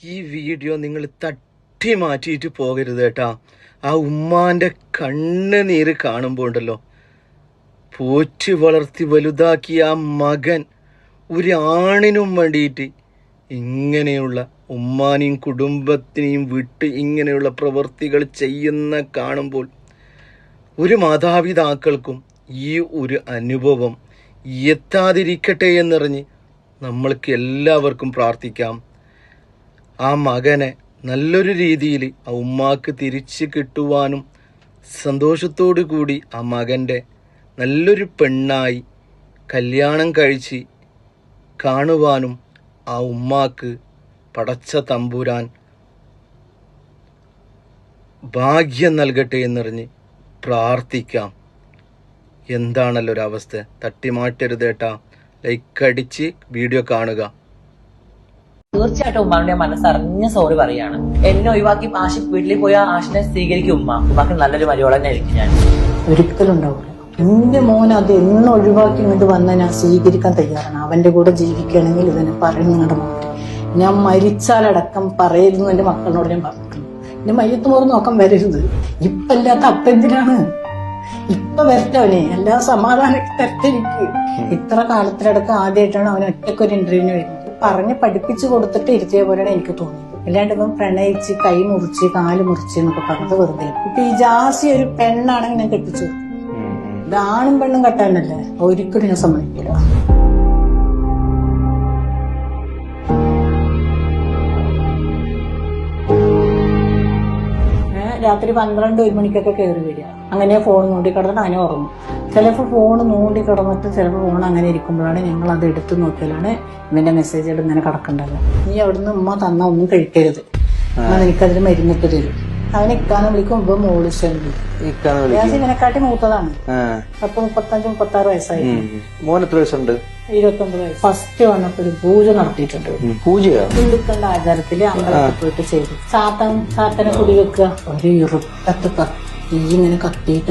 ഈ വീഡിയോ നിങ്ങൾ തട്ടി മാറ്റിയിട്ട് പോകരുത് കേട്ടാ. ആ ഉമ്മാൻ്റെ കണ്ണുനീര് കാണുമ്പോൾ ഉണ്ടല്ലോ, പോറ്റി വളർത്തി വലുതാക്കിയ ആ മകൻ ഒരു ആണിനും വേണ്ടിയിട്ട് ഇങ്ങനെയുള്ള ഉമ്മാനെയും കുടുംബത്തിനെയും വിട്ട് ഇങ്ങനെയുള്ള പ്രവൃത്തികൾ ചെയ്യുന്ന കാണുമ്പോൾ ഒരു മാതാപിതാക്കൾക്കും ഈ ഒരു അനുഭവം എത്താതിരിക്കട്ടെ എന്നറിഞ്ഞ് നമ്മൾക്ക് എല്ലാവർക്കും പ്രാർത്ഥിക്കാം. ആ മകനെ നല്ലൊരു രീതിയിൽ ആ ഉമ്മാക്ക് തിരിച്ച് കിട്ടുവാനും സന്തോഷത്തോടു കൂടി ആ മകൻ്റെ നല്ലൊരു പെണ്ണായി കല്യാണം കഴിച്ച് കാണുവാനും ആ ഉമ്മാക്ക് പടച്ച തമ്പുരാൻ ഭാഗ്യം നൽകട്ടെ എന്നറിഞ്ഞ് പ്രാർത്ഥിക്കാം. എന്താണല്ലോ ഒരവസ്ഥ, തട്ടിമാറ്റരുത് കേട്ടാ. ലൈക്ക് അടിച്ച് വീഡിയോ കാണുക. തീർച്ചയായിട്ടും ഉമ്മാന്റെ മനസ്സറിഞ്ഞ സോറി പറയാണ്. എന്നെ ഒഴിവാക്കി ആഷിഖ് വീട്ടിൽ പോയ ആഷിനെ സ്വീകരിക്കും ഉമ്മാക്ക് നല്ലൊരു മര്യാദ തന്നെ ആയിരിക്കും. ഞാൻ ഒരിക്കലും ഉണ്ടാവില്ല. എന്റെ മോൻ അത് എന്ന് ഒഴിവാക്കി ഇങ്ങോട്ട് വന്നാൽ ഞാൻ സ്വീകരിക്കാൻ തയ്യാറാണ്. അവന്റെ കൂടെ ജീവിക്കുകയാണെങ്കിൽ ഇവനെ പറയുന്നു നിങ്ങളുടെ മോൻ ഞാൻ മരിച്ചാലടക്കം പറയരുന്നു എന്റെ മക്കളോട് ഞാൻ പറഞ്ഞിട്ടുണ്ട്. എന്റെ മയ്യത്ത് മോറ് നോക്കാൻ വരരുത്. ഇപ്പൊ അല്ലാത്ത അപ്പ എന്തിനാണ് ഇപ്പൊ വരട്ടവനെ എല്ലാ സമാധാനമൊക്കെ തരട്ടെനിക്ക്. ഇത്ര കാലത്തിലടക്കം ആദ്യമായിട്ടാണ് അവൻ ഒറ്റക്കൊരു ഇന്റർവ്യൂവിന് വരുന്നത്. പറഞ്ഞ് പഠിപ്പിച്ചു കൊടുത്തിട്ട് ഇരുത്തിയ പോലെയാണ് എനിക്ക് തോന്നിയത്. അല്ലാണ്ട് ഇപ്പം പ്രണയിച്ച് കൈ മുറിച്ച് കാല് മുറിച്ച് എന്നൊക്കെ പറഞ്ഞത് വെറുതെ. ഇപ്പൊ ഈ ജാസി ഒരു പെണ്ണാണെങ്കിൽ ഞാൻ കെട്ടിച്ചു. ഇത് ആണും പെണ്ണും കെട്ടാനല്ലേ, ഒരിക്കലും ഞാൻ സമ്മതിക്കില്ല. രാത്രി 12-1 മണിക്കൊക്കെ കയറി വരിക. അങ്ങനെ ഫോൺ നോണ്ടി കിടന്നിട്ട് അങ്ങനെ ഉറങ്ങും. ചിലപ്പോൾ ഫോൺ നോണ്ടി കിടന്നിട്ട് ചിലപ്പോൾ ഫോൺ അങ്ങനെ ഇരിക്കുമ്പോഴാണ് ഞങ്ങൾ അത് എടുത്തു നോക്കിയാലാണ് ഇവന്റെ മെസ്സേജുകൾ ഇങ്ങനെ കിടക്കണ്ടല്ലോ. നീ അവിടുന്ന് ഉമ്മ തന്ന ഒന്നും കഴിക്കരുത്, എനിക്കതിന് മരുന്നിട്ട് തരും. അവനെ ഇക്കാന്ന് വിളിക്കും. ഇപ്പൊ മോളിച്ചുണ്ട്. ഇവനെക്കാട്ടി മൂത്തതാണ്. 35-36 വയസ്സായി. മോൻ എത്ര വയസ്സുണ്ട്? 29 വയസ്സ്. ഫസ്റ്റ് വന്നപ്പോ ഒരു പൂജ നടത്തിയിട്ടുണ്ട്. ഹിന്ദുക്കളുടെ ആചാരത്തില് അമ്പലത്തിൽ പോയിട്ട് ചെയ്തു. സാത്തനെ കുടി വെക്കുക. ഒരു ഇറുക്കത്ത് കത്തി ഇങ്ങനെ കത്തിയിട്ട്